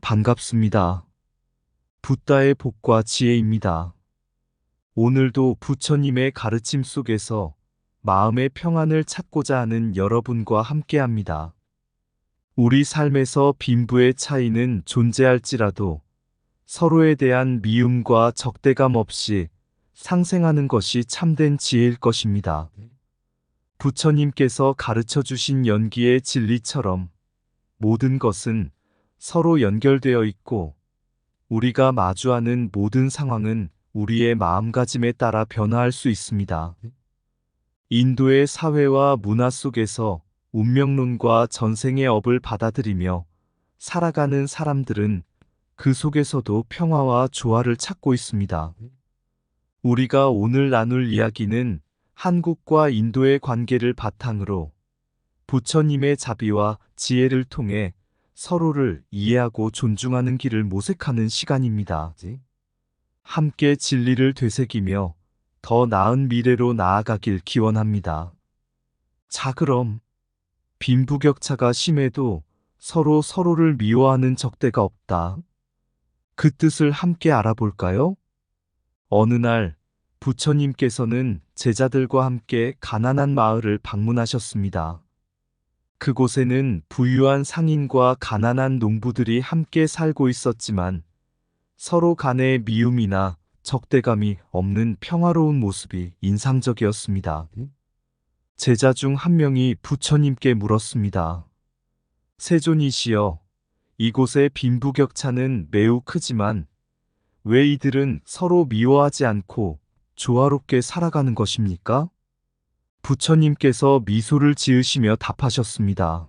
반갑습니다. 붓다의 복과 지혜입니다. 오늘도 부처님의 가르침 속에서 마음의 평안을 찾고자 하는 여러분과 함께합니다. 우리 삶에서 빈부의 차이는 존재할지라도 서로에 대한 미움과 적대감 없이 상생하는 것이 참된 지혜일 것입니다. 부처님께서 가르쳐 주신 연기의 진리처럼 모든 것은 서로 연결되어 있고 우리가 마주하는 모든 상황은 우리의 마음가짐에 따라 변화할 수 있습니다. 인도의 사회와 문화 속에서 운명론과 전생의 업을 받아들이며 살아가는 사람들은 그 속에서도 평화와 조화를 찾고 있습니다. 우리가 오늘 나눌 이야기는 한국과 인도의 관계를 바탕으로 부처님의 자비와 지혜를 통해 서로를 이해하고 존중하는 길을 모색하는 시간입니다. 함께 진리를 되새기며 더 나은 미래로 나아가길 기원합니다. 자, 그럼 빈부격차가 심해도 서로 서로를 미워하는 적대가 없다. 그 뜻을 함께 알아볼까요? 어느 날 부처님께서는 제자들과 함께 가난한 마을을 방문하셨습니다. 그곳에는 부유한 상인과 가난한 농부들이 함께 살고 있었지만 서로 간의 미움이나 적대감이 없는 평화로운 모습이 인상적이었습니다. 제자 중 한 명이 부처님께 물었습니다. 세존이시여, 이곳의 빈부격차는 매우 크지만 왜 이들은 서로 미워하지 않고 조화롭게 살아가는 것입니까? 부처님께서 미소를 지으시며 답하셨습니다.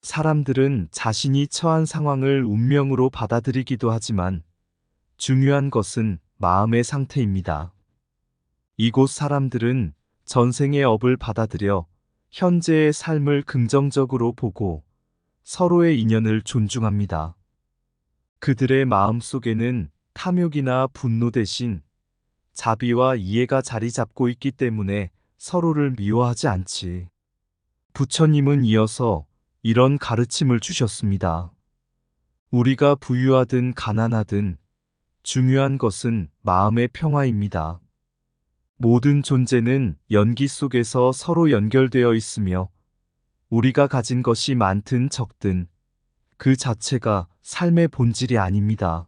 사람들은 자신이 처한 상황을 운명으로 받아들이기도 하지만 중요한 것은 마음의 상태입니다. 이곳 사람들은 전생의 업을 받아들여 현재의 삶을 긍정적으로 보고 서로의 인연을 존중합니다. 그들의 마음 속에는 탐욕이나 분노 대신 자비와 이해가 자리 잡고 있기 때문에 서로를 미워하지 않지. 부처님은 이어서 이런 가르침을 주셨습니다. 우리가 부유하든 가난하든 중요한 것은 마음의 평화입니다. 모든 존재는 연기 속에서 서로 연결되어 있으며 우리가 가진 것이 많든 적든 그 자체가 삶의 본질이 아닙니다.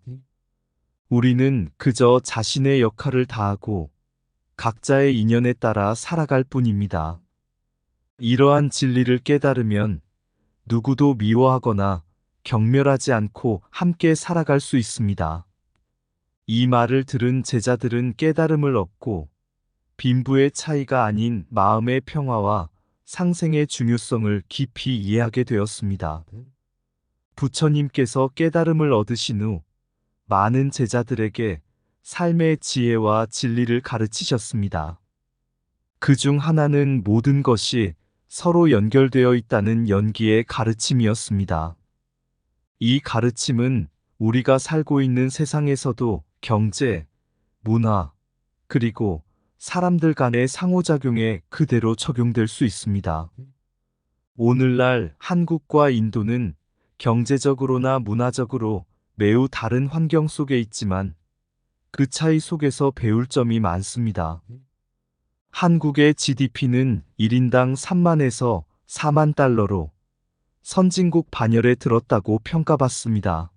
우리는 그저 자신의 역할을 다하고 각자의 인연에 따라 살아갈 뿐입니다. 이러한 진리를 깨달으면 누구도 미워하거나 경멸하지 않고 함께 살아갈 수 있습니다. 이 말을 들은 제자들은 깨달음을 얻고 빈부의 차이가 아닌 마음의 평화와 상생의 중요성을 깊이 이해하게 되었습니다. 부처님께서 깨달음을 얻으신 후 많은 제자들에게 삶의 지혜와 진리를 가르치셨습니다. 그 중 하나는 모든 것이 서로 연결되어 있다는 연기의 가르침이었습니다. 이 가르침은 우리가 살고 있는 세상에서도 경제, 문화, 그리고 사람들 간의 상호작용에 그대로 적용될 수 있습니다. 오늘날 한국과 인도는 경제적으로나 문화적으로 매우 다른 환경 속에 있지만 그 차이 속에서 배울 점이 많습니다. 한국의 GDP는 1인당 3만에서 4만 달러로 선진국 반열에 들었다고 평가받습니다.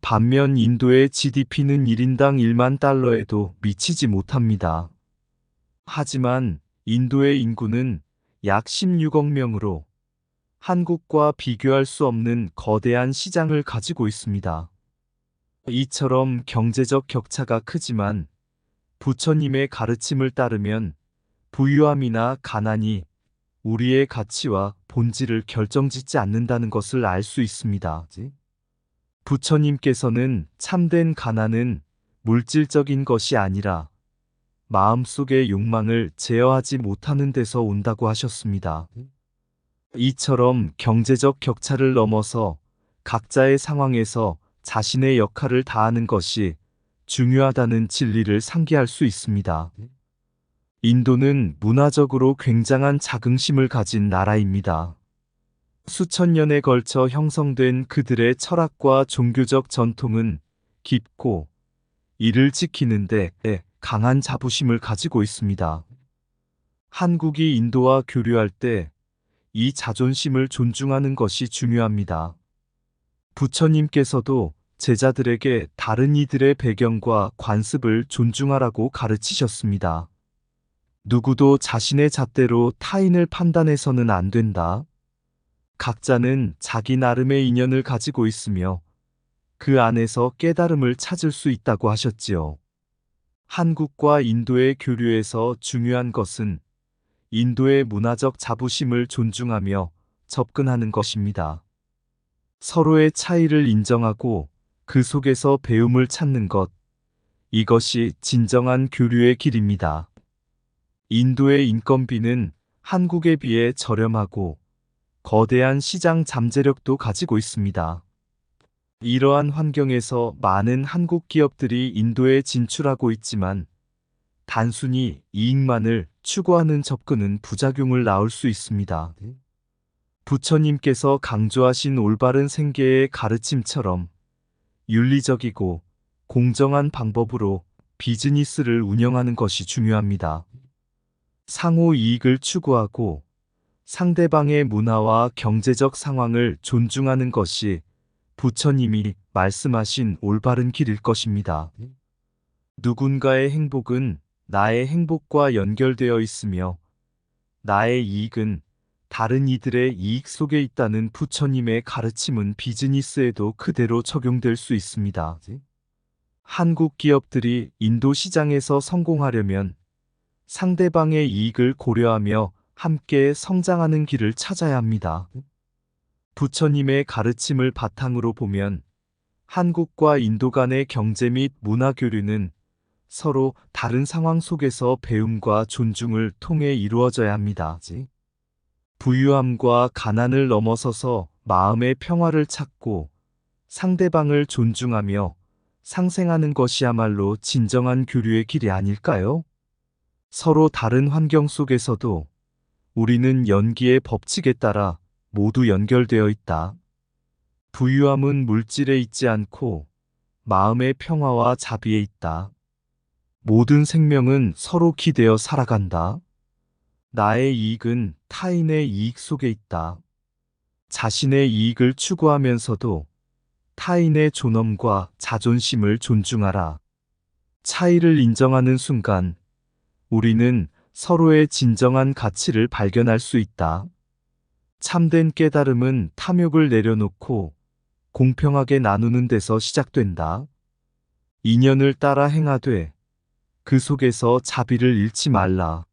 반면 인도의 GDP는 1인당 1만 달러에도 미치지 못합니다. 하지만 인도의 인구는 약 16억 명으로 한국과 비교할 수 없는 거대한 시장을 가지고 있습니다. 이처럼 경제적 격차가 크지만 부처님의 가르침을 따르면 부유함이나 가난이 우리의 가치와 본질을 결정짓지 않는다는 것을 알 수 있습니다. 부처님께서는 참된 가난은 물질적인 것이 아니라 마음속의 욕망을 제어하지 못하는 데서 온다고 하셨습니다. 이처럼 경제적 격차를 넘어서 각자의 상황에서 자신의 역할을 다하는 것이 중요하다는 진리를 상기할 수 있습니다. 인도는 문화적으로 굉장한 자긍심을 가진 나라입니다. 수천 년에 걸쳐 형성된 그들의 철학과 종교적 전통은 깊고 이를 지키는 데 강한 자부심을 가지고 있습니다. 한국이 인도와 교류할 때 이 자존심을 존중하는 것이 중요합니다. 부처님께서도 제자들에게 다른 이들의 배경과 관습을 존중하라고 가르치셨습니다. 누구도 자신의 잣대로 타인을 판단해서는 안 된다. 각자는 자기 나름의 인연을 가지고 있으며 그 안에서 깨달음을 찾을 수 있다고 하셨지요. 한국과 인도의 교류에서 중요한 것은 인도의 문화적 자부심을 존중하며 접근하는 것입니다. 서로의 차이를 인정하고 그 속에서 배움을 찾는 것, 이것이 진정한 교류의 길입니다. 인도의 인건비는 한국에 비해 저렴하고 거대한 시장 잠재력도 가지고 있습니다. 이러한 환경에서 많은 한국 기업들이 인도에 진출하고 있지만 단순히 이익만을 추구하는 접근은 부작용을 낳을 수 있습니다. 부처님께서 강조하신 올바른 생계의 가르침처럼 윤리적이고 공정한 방법으로 비즈니스를 운영하는 것이 중요합니다. 상호 이익을 추구하고 상대방의 문화와 경제적 상황을 존중하는 것이 부처님이 말씀하신 올바른 길일 것입니다. 누군가의 행복은 나의 행복과 연결되어 있으며 나의 이익은 다른 이들의 이익 속에 있다는 부처님의 가르침은 비즈니스에도 그대로 적용될 수 있습니다. 한국 기업들이 인도 시장에서 성공하려면 상대방의 이익을 고려하며 함께 성장하는 길을 찾아야 합니다. 부처님의 가르침을 바탕으로 보면 한국과 인도 간의 경제 및 문화 교류는 서로 다른 상황 속에서 배움과 존중을 통해 이루어져야 합니다. 부유함과 가난을 넘어서서 마음의 평화를 찾고 상대방을 존중하며 상생하는 것이야말로 진정한 교류의 길이 아닐까요? 서로 다른 환경 속에서도 우리는 연기의 법칙에 따라 모두 연결되어 있다. 부유함은 물질에 있지 않고 마음의 평화와 자비에 있다. 모든 생명은 서로 기대어 살아간다. 나의 이익은 타인의 이익 속에 있다. 자신의 이익을 추구하면서도 타인의 존엄과 자존심을 존중하라. 차이를 인정하는 순간 우리는 서로의 진정한 가치를 발견할 수 있다. 참된 깨달음은 탐욕을 내려놓고 공평하게 나누는 데서 시작된다. 인연을 따라 행하되 그 속에서 자비를 잃지 말라.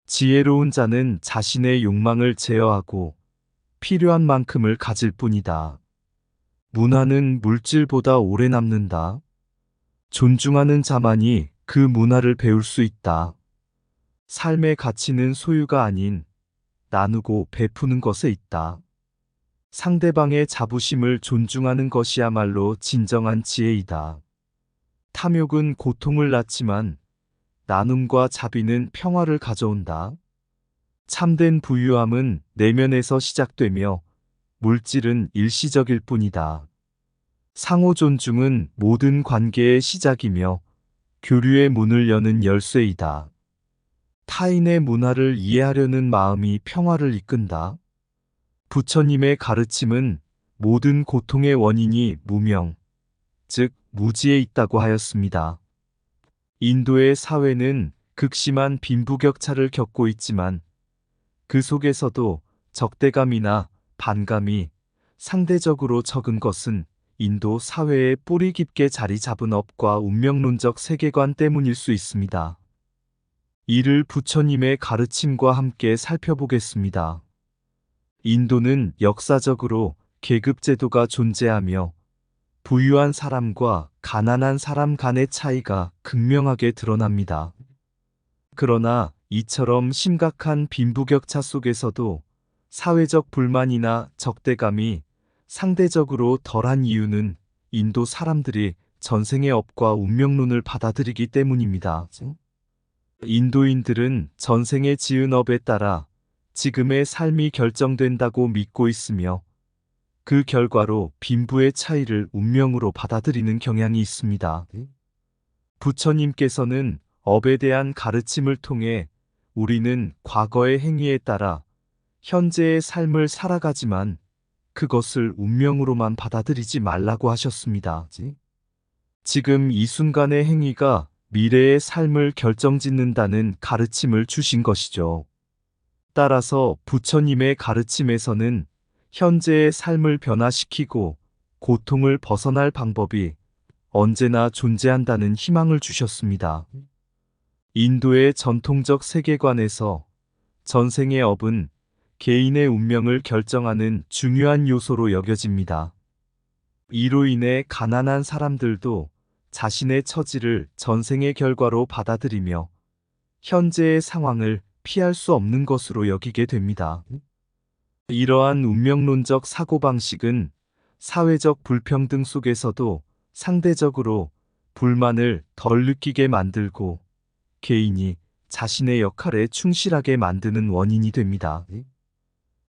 지혜로운 자는 자신의 욕망을 제어하고 필요한 만큼을 가질 뿐이다. 문화는 물질보다 오래 남는다. 존중하는 자만이 그 문화를 배울 수 있다. 삶의 가치는 소유가 아닌 나누고 베푸는 것에 있다. 상대방의 자부심을 존중하는 것이야말로 진정한 지혜이다. 탐욕은 고통을 낳지만 나눔과 자비는 평화를 가져온다. 참된 부유함은 내면에서 시작되며 물질은 일시적일 뿐이다. 상호 존중은 모든 관계의 시작이며 교류의 문을 여는 열쇠이다. 타인의 문화를 이해하려는 마음이 평화를 이끈다. 부처님의 가르침은 모든 고통의 원인이 무명, 즉 무지에 있다고 하였습니다. 인도의 사회는 극심한 빈부격차를 겪고 있지만 그 속에서도 적대감이나 반감이 상대적으로 적은 것은 인도 사회에 뿌리 깊게 자리 잡은 업과 운명론적 세계관 때문일 수 있습니다. 이를 부처님의 가르침과 함께 살펴보겠습니다. 인도는 역사적으로 계급제도가 존재하며 부유한 사람과 가난한 사람 간의 차이가 극명하게 드러납니다. 그러나 이처럼 심각한 빈부격차 속에서도 사회적 불만이나 적대감이 상대적으로 덜한 이유는 인도 사람들이 전생의 업과 운명론을 받아들이기 때문입니다. 인도인들은 전생에 지은 업에 따라 지금의 삶이 결정된다고 믿고 있으며 그 결과로 빈부의 차이를 운명으로 받아들이는 경향이 있습니다. 부처님께서는 업에 대한 가르침을 통해 우리는 과거의 행위에 따라 현재의 삶을 살아가지만 그것을 운명으로만 받아들이지 말라고 하셨습니다. 지금 이 순간의 행위가 미래의 삶을 결정짓는다는 가르침을 주신 것이죠. 따라서 부처님의 가르침에서는 현재의 삶을 변화시키고 고통을 벗어날 방법이 언제나 존재한다는 희망을 주셨습니다. 인도의 전통적 세계관에서 전생의 업은 개인의 운명을 결정하는 중요한 요소로 여겨집니다. 이로 인해 가난한 사람들도 자신의 처지를 전생의 결과로 받아들이며 현재의 상황을 피할 수 없는 것으로 여기게 됩니다. 이러한 운명론적 사고방식은 사회적 불평등 속에서도 상대적으로 불만을 덜 느끼게 만들고 개인이 자신의 역할에 충실하게 만드는 원인이 됩니다.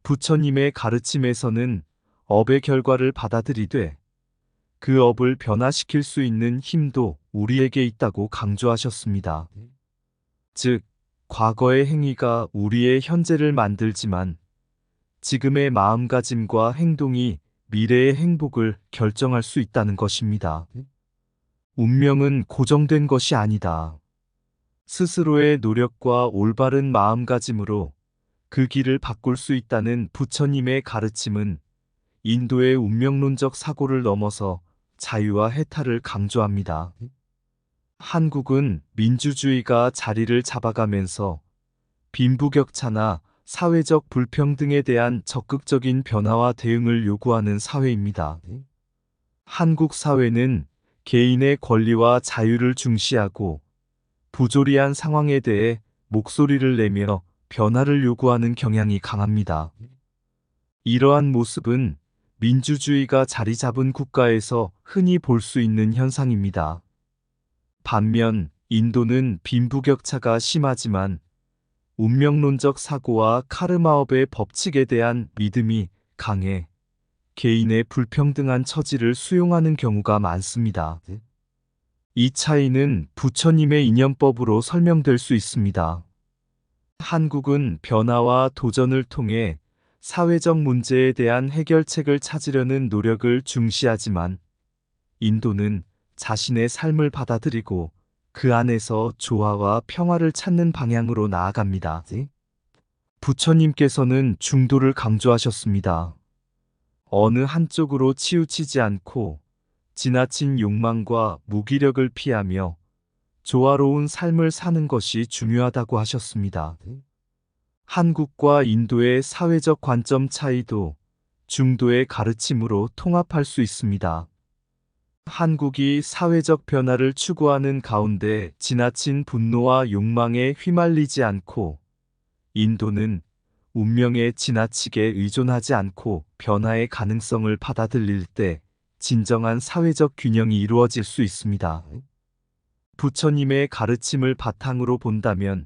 부처님의 가르침에서는 업의 결과를 받아들이되 그 업을 변화시킬 수 있는 힘도 우리에게 있다고 강조하셨습니다. 즉, 과거의 행위가 우리의 현재를 만들지만 지금의 마음가짐과 행동이 미래의 행복을 결정할 수 있다는 것입니다. 운명은 고정된 것이 아니다. 스스로의 노력과 올바른 마음가짐으로 그 길을 바꿀 수 있다는 부처님의 가르침은 인도의 운명론적 사고를 넘어서 자유와 해탈을 강조합니다. 한국은 민주주의가 자리를 잡아가면서 빈부격차나 사회적 불평등에 대한 적극적인 변화와 대응을 요구하는 사회입니다. 한국 사회는 개인의 권리와 자유를 중시하고 부조리한 상황에 대해 목소리를 내며 변화를 요구하는 경향이 강합니다. 이러한 모습은 민주주의가 자리 잡은 국가에서 흔히 볼 수 있는 현상입니다. 반면 인도는 빈부격차가 심하지만 운명론적 사고와 카르마업의 법칙에 대한 믿음이 강해 개인의 불평등한 처지를 수용하는 경우가 많습니다. 이 차이는 부처님의 이념법으로 설명될 수 있습니다. 한국은 변화와 도전을 통해 사회적 문제에 대한 해결책을 찾으려는 노력을 중시하지만 인도는 자신의 삶을 받아들이고 그 안에서 조화와 평화를 찾는 방향으로 나아갑니다. 부처님께서는 중도를 강조하셨습니다. 어느 한쪽으로 치우치지 않고 지나친 욕망과 무기력을 피하며 조화로운 삶을 사는 것이 중요하다고 하셨습니다. 한국과 인도의 사회적 관점 차이도 중도의 가르침으로 통합할 수 있습니다. 한국이 사회적 변화를 추구하는 가운데 지나친 분노와 욕망에 휘말리지 않고 인도는 운명에 지나치게 의존하지 않고 변화의 가능성을 받아들일 때 진정한 사회적 균형이 이루어질 수 있습니다. 부처님의 가르침을 바탕으로 본다면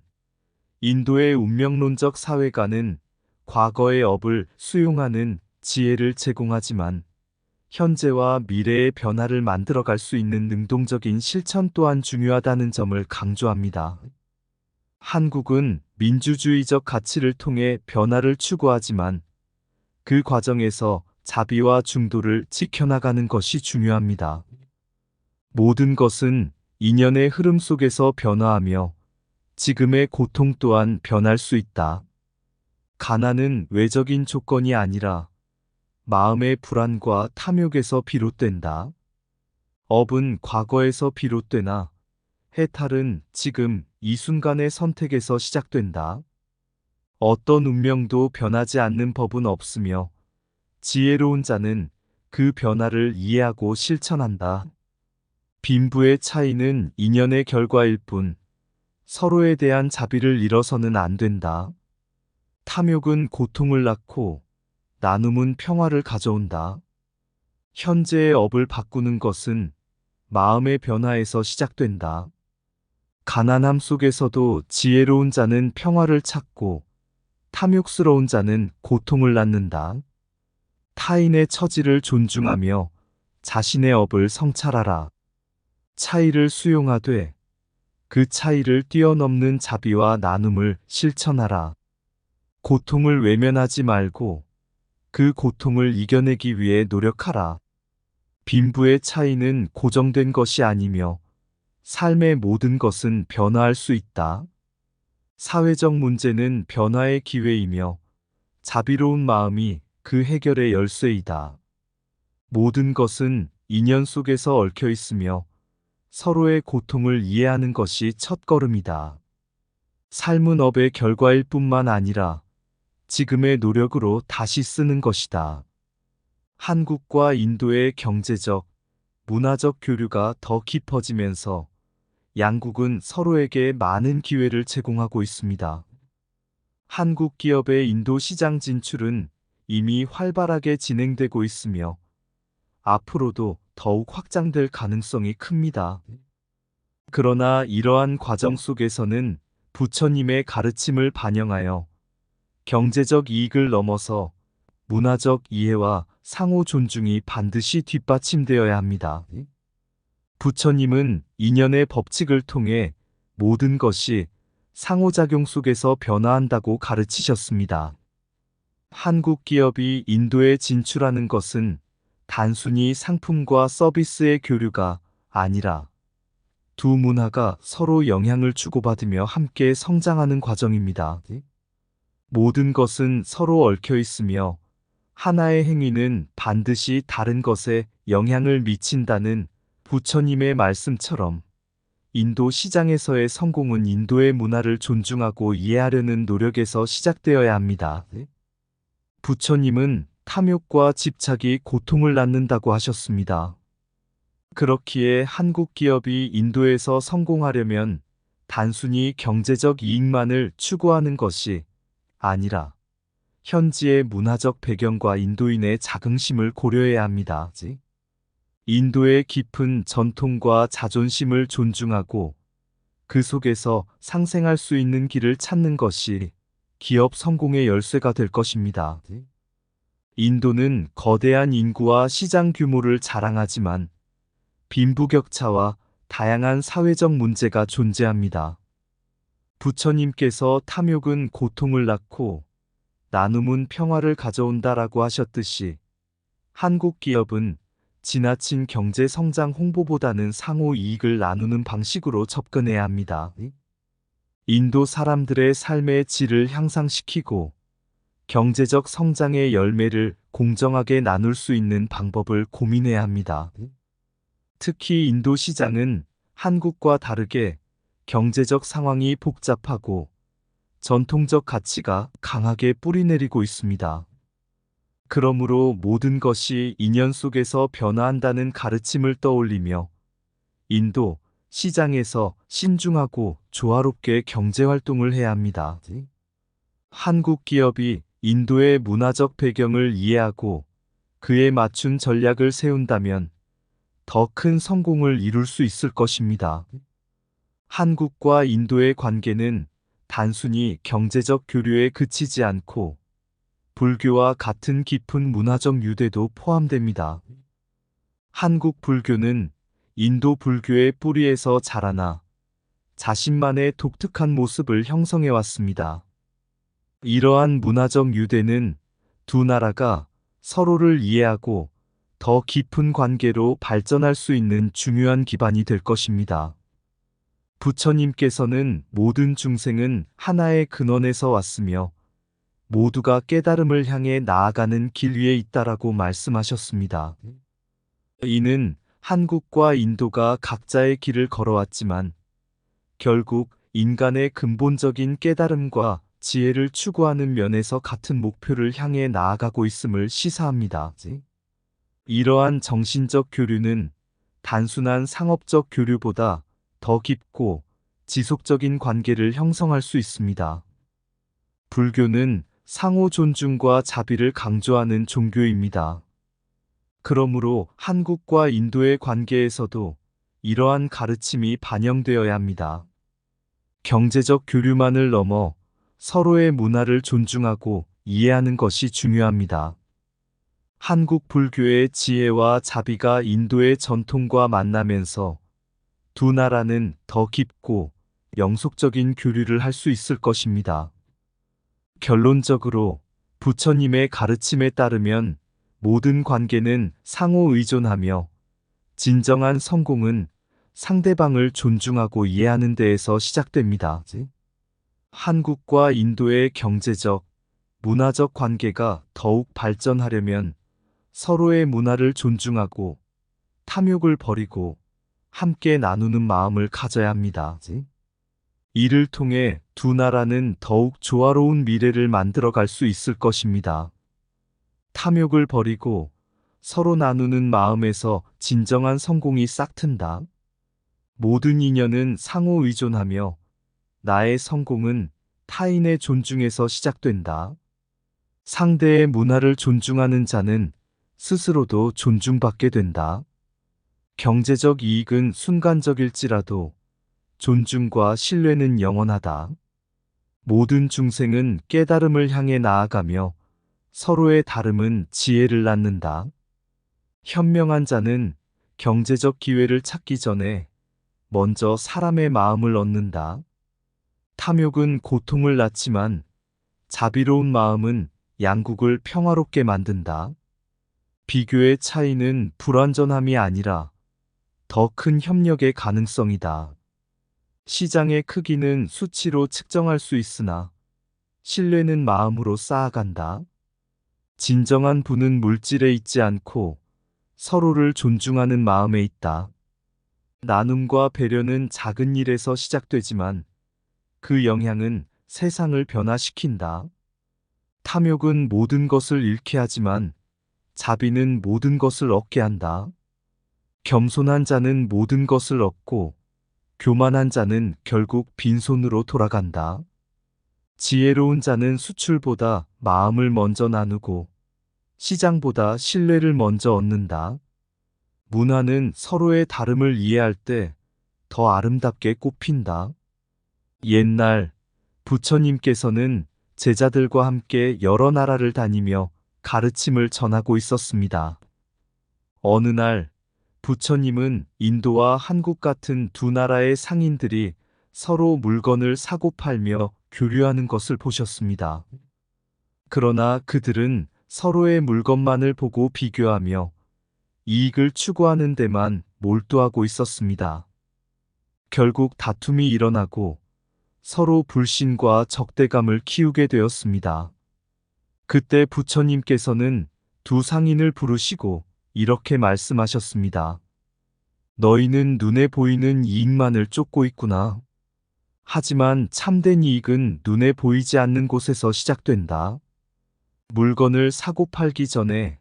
인도의 운명론적 사회관은 과거의 업을 수용하는 지혜를 제공하지만 현재와 미래의 변화를 만들어갈 수 있는 능동적인 실천 또한 중요하다는 점을 강조합니다. 한국은 민주주의적 가치를 통해 변화를 추구하지만 그 과정에서 자비와 중도를 지켜나가는 것이 중요합니다. 모든 것은 인연의 흐름 속에서 변화하며 지금의 고통 또한 변할 수 있다. 가난은 외적인 조건이 아니라 마음의 불안과 탐욕에서 비롯된다. 업은 과거에서 비롯되나 해탈은 지금 이 순간의 선택에서 시작된다. 어떤 운명도 변하지 않는 법은 없으며 지혜로운 자는 그 변화를 이해하고 실천한다. 빈부의 차이는 인연의 결과일 뿐 서로에 대한 자비를 잃어서는 안 된다. 탐욕은 고통을 낳고 나눔은 평화를 가져온다. 현재의 업을 바꾸는 것은 마음의 변화에서 시작된다. 가난함 속에서도 지혜로운 자는 평화를 찾고 탐욕스러운 자는 고통을 낳는다. 타인의 처지를 존중하며 자신의 업을 성찰하라. 차이를 수용하되 그 차이를 뛰어넘는 자비와 나눔을 실천하라. 고통을 외면하지 말고 그 고통을 이겨내기 위해 노력하라. 빈부의 차이는 고정된 것이 아니며 삶의 모든 것은 변화할 수 있다. 사회적 문제는 변화의 기회이며 자비로운 마음이 그 해결의 열쇠이다. 모든 것은 인연 속에서 얽혀 있으며 서로의 고통을 이해하는 것이 첫걸음이다. 삶은 업의 결과일 뿐만 아니라 지금의 노력으로 다시 쓰는 것이다. 한국과 인도의 경제적, 문화적 교류가 더 깊어지면서 양국은 서로에게 많은 기회를 제공하고 있습니다. 한국 기업의 인도 시장 진출은 이미 활발하게 진행되고 있으며 앞으로도 더욱 확장될 가능성이 큽니다. 그러나 이러한 과정 속에서는 부처님의 가르침을 반영하여 경제적 이익을 넘어서 문화적 이해와 상호 존중이 반드시 뒷받침되어야 합니다. 부처님은 인연의 법칙을 통해 모든 것이 상호작용 속에서 변화한다고 가르치셨습니다. 한국 기업이 인도에 진출하는 것은 단순히 상품과 서비스의 교류가 아니라 두 문화가 서로 영향을 주고받으며 함께 성장하는 과정입니다. 모든 것은 서로 얽혀 있으며 하나의 행위는 반드시 다른 것에 영향을 미친다는 부처님의 말씀처럼 인도 시장에서의 성공은 인도의 문화를 존중하고 이해하려는 노력에서 시작되어야 합니다. 부처님은 탐욕과 집착이 고통을 낳는다고 하셨습니다. 그렇기에 한국 기업이 인도에서 성공하려면 단순히 경제적 이익만을 추구하는 것이 아니라 현지의 문화적 배경과 인도인의 자긍심을 고려해야 합니다. 인도의 깊은 전통과 자존심을 존중하고 그 속에서 상생할 수 있는 길을 찾는 것이 기업 성공의 열쇠가 될 것입니다. 인도는 거대한 인구와 시장 규모를 자랑하지만 빈부격차와 다양한 사회적 문제가 존재합니다. 부처님께서 탐욕은 고통을 낳고 나눔은 평화를 가져온다라고 하셨듯이 한국 기업은 지나친 경제 성장 홍보보다는 상호 이익을 나누는 방식으로 접근해야 합니다. 인도 사람들의 삶의 질을 향상시키고 경제적 성장의 열매를 공정하게 나눌 수 있는 방법을 고민해야 합니다. 특히 인도 시장은 한국과 다르게 경제적 상황이 복잡하고 전통적 가치가 강하게 뿌리내리고 있습니다. 그러므로 모든 것이 인연 속에서 변화한다는 가르침을 떠올리며 인도 시장에서 신중하고 조화롭게 경제활동을 해야 합니다. 한국 기업이 인도의 문화적 배경을 이해하고 그에 맞춘 전략을 세운다면 더 큰 성공을 이룰 수 있을 것입니다. 한국과 인도의 관계는 단순히 경제적 교류에 그치지 않고 불교와 같은 깊은 문화적 유대도 포함됩니다. 한국 불교는 인도 불교의 뿌리에서 자라나 자신만의 독특한 모습을 형성해 왔습니다. 이러한 문화적 유대는 두 나라가 서로를 이해하고 더 깊은 관계로 발전할 수 있는 중요한 기반이 될 것입니다. 부처님께서는 모든 중생은 하나의 근원에서 왔으며 모두가 깨달음을 향해 나아가는 길 위에 있다라고 말씀하셨습니다. 이는 한국과 인도가 각자의 길을 걸어왔지만 결국 인간의 근본적인 깨달음과 지혜를 추구하는 면에서 같은 목표를 향해 나아가고 있음을 시사합니다. 이러한 정신적 교류는 단순한 상업적 교류보다 더 깊고 지속적인 관계를 형성할 수 있습니다. 불교는 상호 존중과 자비를 강조하는 종교입니다. 그러므로 한국과 인도의 관계에서도 이러한 가르침이 반영되어야 합니다. 경제적 교류만을 넘어 서로의 문화를 존중하고 이해하는 것이 중요합니다. 한국 불교의 지혜와 자비가 인도의 전통과 만나면서 두 나라는 더 깊고 영속적인 교류를 할 수 있을 것입니다. 결론적으로 부처님의 가르침에 따르면 모든 관계는 상호 의존하며 진정한 성공은 상대방을 존중하고 이해하는 데에서 시작됩니다. 한국과 인도의 경제적, 문화적 관계가 더욱 발전하려면 서로의 문화를 존중하고 탐욕을 버리고 함께 나누는 마음을 가져야 합니다. 이를 통해 두 나라는 더욱 조화로운 미래를 만들어 갈 수 있을 것입니다. 탐욕을 버리고 서로 나누는 마음에서 진정한 성공이 싹튼다. 모든 인연은 상호 의존하며 나의 성공은 타인의 존중에서 시작된다. 상대의 문화를 존중하는 자는 스스로도 존중받게 된다. 경제적 이익은 순간적일지라도 존중과 신뢰는 영원하다. 모든 중생은 깨달음을 향해 나아가며 서로의 다름은 지혜를 낳는다. 현명한 자는 경제적 기회를 찾기 전에 먼저 사람의 마음을 얻는다. 탐욕은 고통을 낳지만 자비로운 마음은 양국을 평화롭게 만든다. 비교의 차이는 불완전함이 아니라 더 큰 협력의 가능성이다. 시장의 크기는 수치로 측정할 수 있으나 신뢰는 마음으로 쌓아간다. 진정한 부는 물질에 있지 않고 서로를 존중하는 마음에 있다. 나눔과 배려는 작은 일에서 시작되지만 그 영향은 세상을 변화시킨다. 탐욕은 모든 것을 잃게 하지만 자비는 모든 것을 얻게 한다. 겸손한 자는 모든 것을 얻고 교만한 자는 결국 빈손으로 돌아간다. 지혜로운 자는 수출보다 마음을 먼저 나누고 시장보다 신뢰를 먼저 얻는다. 문화는 서로의 다름을 이해할 때 더 아름답게 꽃핀다. 옛날 부처님께서는 제자들과 함께 여러 나라를 다니며 가르침을 전하고 있었습니다. 어느 날 부처님은 인도와 한국 같은 두 나라의 상인들이 서로 물건을 사고 팔며 교류하는 것을 보셨습니다. 그러나 그들은 서로의 물건만을 보고 비교하며 이익을 추구하는 데만 몰두하고 있었습니다. 결국 다툼이 일어나고 서로 불신과 적대감을 키우게 되었습니다. 그때 부처님께서는 두 상인을 부르시고 이렇게 말씀하셨습니다. 너희는 눈에 보이는 이익만을 쫓고 있구나. 하지만 참된 이익은 눈에 보이지 않는 곳에서 시작된다. 물건을 사고 팔기 전에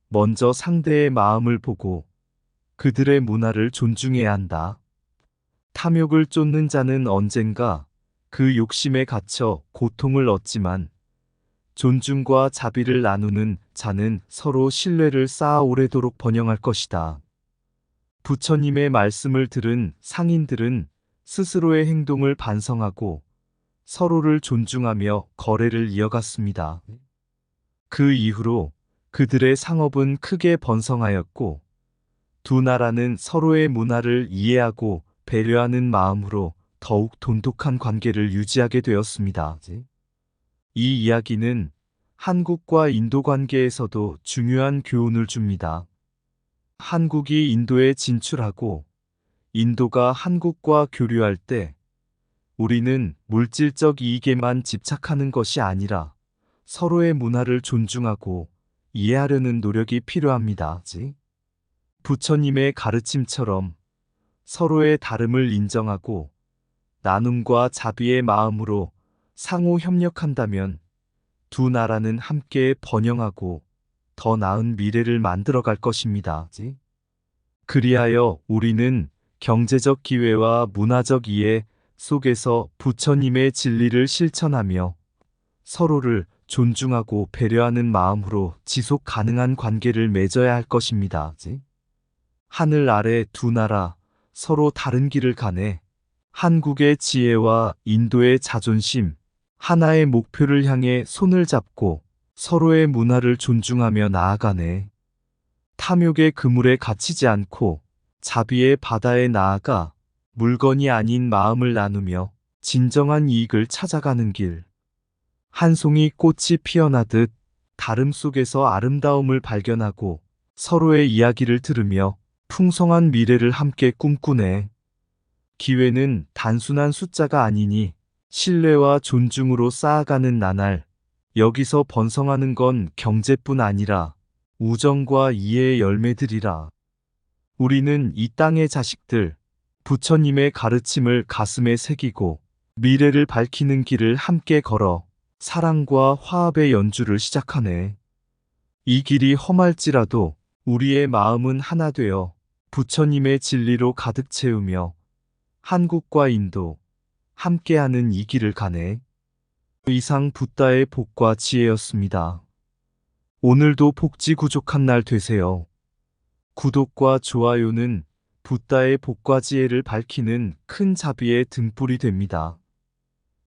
먼저 상대의 마음을 보고 그들의 문화를 존중해야 한다. 탐욕을 쫓는 자는 언젠가 그 욕심에 갇혀 고통을 얻지만 존중과 자비를 나누는 자는 서로 신뢰를 쌓아 오래도록 번영할 것이다. 부처님의 말씀을 들은 상인들은 스스로의 행동을 반성하고 서로를 존중하며 거래를 이어갔습니다. 그 이후로 그들의 상업은 크게 번성하였고 두 나라는 서로의 문화를 이해하고 배려하는 마음으로 더욱 돈독한 관계를 유지하게 되었습니다. 이 이야기는 한국과 인도 관계에서도 중요한 교훈을 줍니다. 한국이 인도에 진출하고 인도가 한국과 교류할 때 우리는 물질적 이익에만 집착하는 것이 아니라 서로의 문화를 존중하고 이해하려는 노력이 필요합니다. 부처님의 가르침처럼 서로의 다름을 인정하고 나눔과 자비의 마음으로 상호 협력한다면 두 나라는 함께 번영하고 더 나은 미래를 만들어 갈 것입니다. 그리하여 우리는 경제적 기회와 문화적 이해 속에서 부처님의 진리를 실천하며 서로를 존중하고 배려하는 마음으로 지속 가능한 관계를 맺어야 할 것입니다. 하늘 아래 두 나라 서로 다른 길을 가네 한국의 지혜와 인도의 자존심, 하나의 목표를 향해 손을 잡고 서로의 문화를 존중하며 나아가네. 탐욕의 그물에 갇히지 않고 자비의 바다에 나아가 물건이 아닌 마음을 나누며 진정한 이익을 찾아가는 길. 한 송이 꽃이 피어나듯 다름 속에서 아름다움을 발견하고 서로의 이야기를 들으며 풍성한 미래를 함께 꿈꾸네. 기회는 단순한 숫자가 아니니 신뢰와 존중으로 쌓아가는 나날. 여기서 번성하는 건 경제뿐 아니라 우정과 이해의 열매들이라. 우리는 이 땅의 자식들, 부처님의 가르침을 가슴에 새기고 미래를 밝히는 길을 함께 걸어 사랑과 화합의 연주를 시작하네. 이 길이 험할지라도 우리의 마음은 하나 되어 부처님의 진리로 가득 채우며 한국과 인도, 함께하는 이 길을 가네. 이상 붓다의 복과 지혜였습니다. 오늘도 복지구족한 날 되세요. 구독과 좋아요는 붓다의 복과 지혜를 밝히는 큰 자비의 등불이 됩니다.